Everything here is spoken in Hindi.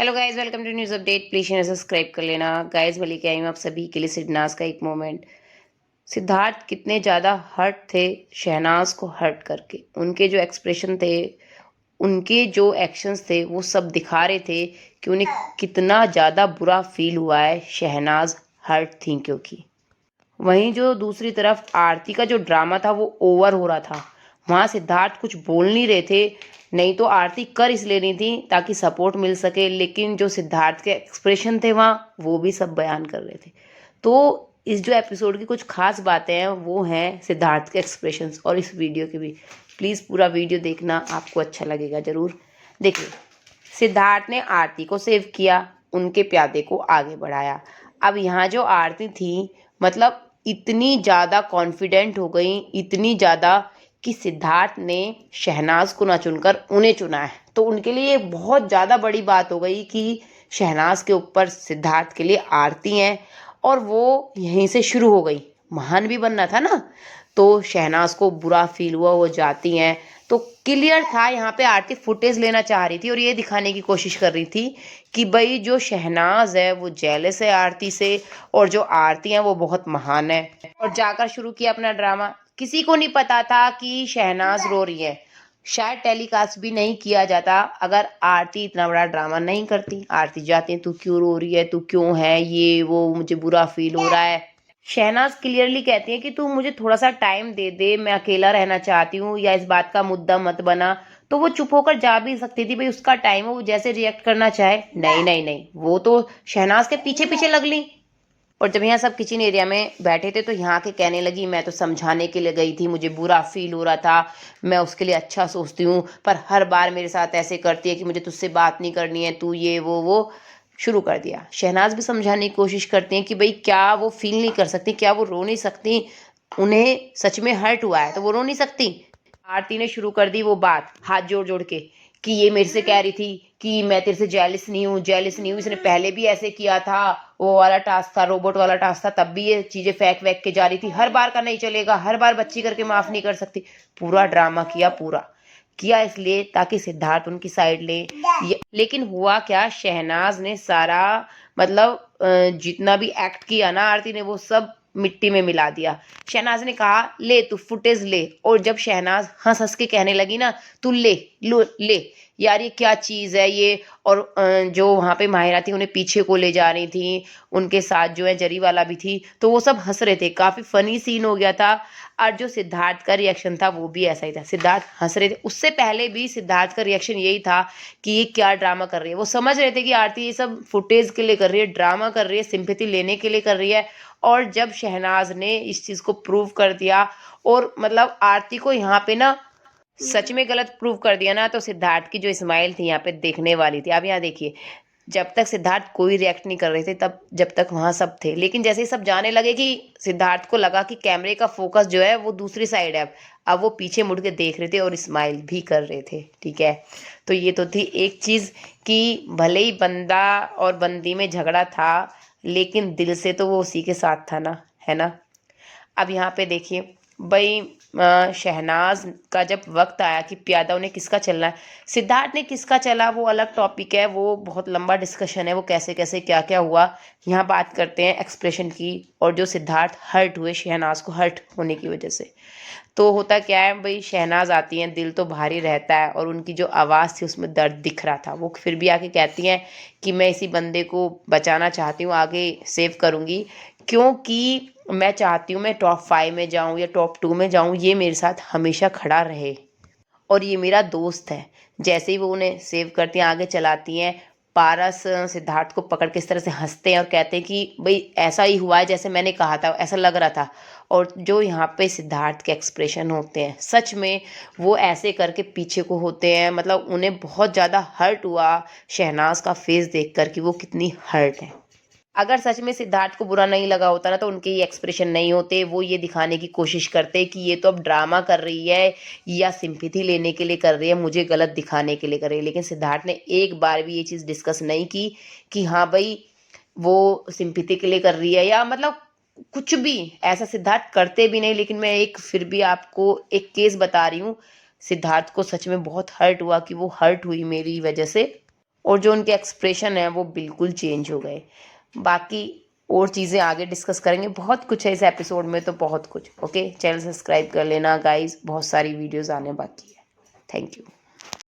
Hello guys, welcome to news update. Please channel subscribe कर लेना। गाइस मैं लेके आई हूँ आप सभी के लिए सिद्धनाज का एक मोमेंट। सिद्धार्थ कितने ज़्यादा हर्ट थे शहनाज को हर्ट करके। उनके जो एक्सप्रेशन थे, उनके जो एक्शंस थे, वो सब दिखा रहे थे कि उन्हें कितना ज़्यादा बुरा फील हुआ है। शहनाज हर्ट थी क्योंकि वहीं जो दूसरी तरफ आरती का जो ड्रामा था वो ओवर हो रहा था। वहाँ सिद्धार्थ कुछ बोल नहीं रहे थे, नहीं तो आरती कर इस ले रही थी ताकि सपोर्ट मिल सके, लेकिन जो सिद्धार्थ के एक्सप्रेशन थे वहाँ वो भी सब बयान कर रहे थे। तो इस जो एपिसोड की कुछ खास बातें हैं वो हैं सिद्धार्थ के एक्सप्रेशंस और इस वीडियो के भी। प्लीज़ पूरा वीडियो देखना, आपको अच्छा लगेगा ज़रूर। देखिए, सिद्धार्थ ने आरती को सेव किया, उनके प्यादे को आगे बढ़ाया। अब यहाँ जो आरती थी, मतलब इतनी ज़्यादा कॉन्फिडेंट हो गई, इतनी ज़्यादा कि सिद्धार्थ ने शहनाज को ना चुनकर उन्हें चुना है। तो उनके लिए बहुत ज़्यादा बड़ी बात हो गई कि शहनाज के ऊपर सिद्धार्थ के लिए आरती हैं, और वो यहीं से शुरू हो गई। महान भी बनना था ना, तो शहनाज को बुरा फील हुआ, वो जाती हैं। तो क्लियर था यहाँ पे आरती फुटेज लेना चाह रही थी और ये दिखाने की कोशिश कर रही थी कि भाई जो शहनाज है वो जेलस है आरती से, और जो आरती है वो बहुत महान है। और जाकर शुरू किया अपना ड्रामा। किसी को नहीं पता था कि शहनाज रो रही है। शायद टेलीकास्ट भी नहीं किया जाता अगर आरती इतना बड़ा ड्रामा नहीं करती। आरती जाती है, तू क्यों रो रही है, तू क्यों है, ये वो, मुझे बुरा फील हो रहा है। शहनाज क्लियरली कहती है कि तू मुझे थोड़ा सा टाइम दे दे, मैं अकेला रहना चाहती हूँ, या इस बात का मुद्दा मत बना। तो वो चुप होकर जा भी सकती थी, भाई उसका टाइम है, वो जैसे रिएक्ट करना चाहे। नहीं नहीं नहीं, वो तो शहनाज के पीछे पीछे लग ली। और जब यहाँ सब किचन एरिया में बैठे थे तो यहाँ के कहने लगी, मैं तो समझाने के लिए गई थी, मुझे बुरा फील हो रहा था, मैं उसके लिए अच्छा सोचती हूँ, पर हर बार मेरे साथ ऐसे करती है कि मुझे तुझसे बात नहीं करनी है, तू ये वो शुरू कर दिया। शहनाज भी समझाने की कोशिश करती हैं कि भाई क्या वो फील नहीं कर सकती, क्या वो रो नहीं सकती, उन्हें सच में हर्ट हुआ है तो वो रो नहीं सकती। आरती ने शुरू कर दी वो बात हाथ जोड़ जोड़ के कि ये मेरे से कह रही थी कि मैं तेरे से जेलिस नहीं हूँ, जेलिस नहीं हूँ, इसने पहले भी ऐसे किया था, वो वाला टास्क था, रोबोट वाला टास्क था, तब भी ये चीजें फेंक वेक के जा रही थी, हर बार का नहीं चलेगा, हर बार बच्ची करके माफ नहीं कर सकती। पूरा ड्रामा किया, पूरा किया इसलिए ताकि सिद्धार्थ उनकी साइड ले। लेकिन हुआ क्या, शहनाज ने सारा, मतलब जितना भी एक्ट किया ना आरती ने, वो सब मिट्टी में मिला दिया। शहनाज ने कहा ले तू फुटेज ले, और जब शहनाज हंस हंस के कहने लगी ना, तू ले लो ले, यार ये क्या चीज़ है ये। और जो वहाँ पे माहिरा थी उन्हें पीछे को ले जा रही थी, उनके साथ जो है जरी वाला भी थी, तो वो सब हंस रहे थे, काफ़ी फनी सीन हो गया था। और जो सिद्धार्थ का रिएक्शन था वो भी ऐसा ही था, सिद्धार्थ हंस रहे थे। उससे पहले भी सिद्धार्थ का रिएक्शन यही था कि ये क्या ड्रामा कर रही है। वो समझ रहे थे कि आरती ये सब फुटेज के लिए कर रही है, ड्रामा कर रही है, सिंपैथी लेने के लिए कर रही है। और जब शहनाज ने इस चीज़ को प्रूव कर दिया, और मतलब आरती को यहाँ पे ना सच में गलत प्रूव कर दिया ना, तो सिद्धार्थ की जो स्माइल थी यहाँ पे देखने वाली थी। आप यहाँ देखिए, जब तक सिद्धार्थ कोई रिएक्ट नहीं कर रहे थे, तब जब तक वहाँ सब थे, लेकिन जैसे ही सब जाने लगे कि सिद्धार्थ को लगा कि कैमरे का फोकस जो है वो दूसरी साइड है, अब वो पीछे मुड़ के देख रहे थे और स्माइल भी कर रहे थे। ठीक है, तो ये तो थी एक चीज़ कि भले ही बंदा और बंदी में झगड़ा था, लेकिन दिल से तो वो उसी के साथ था ना, है ना। अब यहाँ पे देखिए भाई, शहनाज का जब वक्त आया कि प्यादा उन्हें किसका चलना है, सिद्धार्थ ने किसका चला वो अलग टॉपिक है, वो बहुत लंबा डिस्कशन है, वो कैसे कैसे क्या क्या हुआ। यहाँ बात करते हैं एक्सप्रेशन की, और जो सिद्धार्थ हर्ट हुए शहनाज को हर्ट होने की वजह से। तो होता क्या है भाई, शहनाज आती हैं, दिल तो भारी रहता है, और उनकी जो आवाज़ थी उसमें दर्द दिख रहा था। वो फिर भी आके कहती हैं कि मैं इसी बंदे को बचाना चाहती हूँ, आगे सेव करूँगी, क्योंकि मैं चाहती हूँ मैं टॉप 5 में जाऊँ या टॉप 2 में जाऊँ, ये मेरे साथ हमेशा खड़ा रहे, और ये मेरा दोस्त है। जैसे ही वो उन्हें सेव करती हैं, आगे चलाती हैं, पारस सिद्धार्थ को पकड़ के इस तरह से हंसते हैं और कहते हैं कि भाई ऐसा ही हुआ है जैसे मैंने कहा था, ऐसा लग रहा था। और जो यहाँ पे सिद्धार्थ के एक्सप्रेशन होते हैं, सच में वो ऐसे करके पीछे को होते हैं, मतलब उन्हें बहुत ज़्यादा हर्ट हुआ शहनाज का फेस देखकर कि वो कितनी हर्ट है। अगर सच में सिद्धार्थ को बुरा नहीं लगा होता ना, तो उनके ये एक्सप्रेशन नहीं होते। वो ये दिखाने की कोशिश करते कि ये तो अब ड्रामा कर रही है या सिंपैथी लेने के लिए कर रही है, मुझे गलत दिखाने के लिए कर रही है। लेकिन सिद्धार्थ ने एक बार भी ये चीज़ डिस्कस नहीं की कि हाँ भाई वो सिंपैथी के लिए कर रही है, या मतलब कुछ भी ऐसा सिद्धार्थ करते भी नहीं। लेकिन मैं एक फिर भी आपको एक केस बता रही हूँ, सिद्धार्थ को सच में बहुत हर्ट हुआ कि वो हर्ट हुई मेरी वजह से, और जो उनके एक्सप्रेशन है वो बिल्कुल चेंज हो गए। बाकी और चीज़ें आगे डिस्कस करेंगे, बहुत कुछ है इस एपिसोड में, तो बहुत कुछ। ओके, चैनल सब्सक्राइब कर लेना गाइस, बहुत सारी वीडियोस आने बाकी है। Thank you.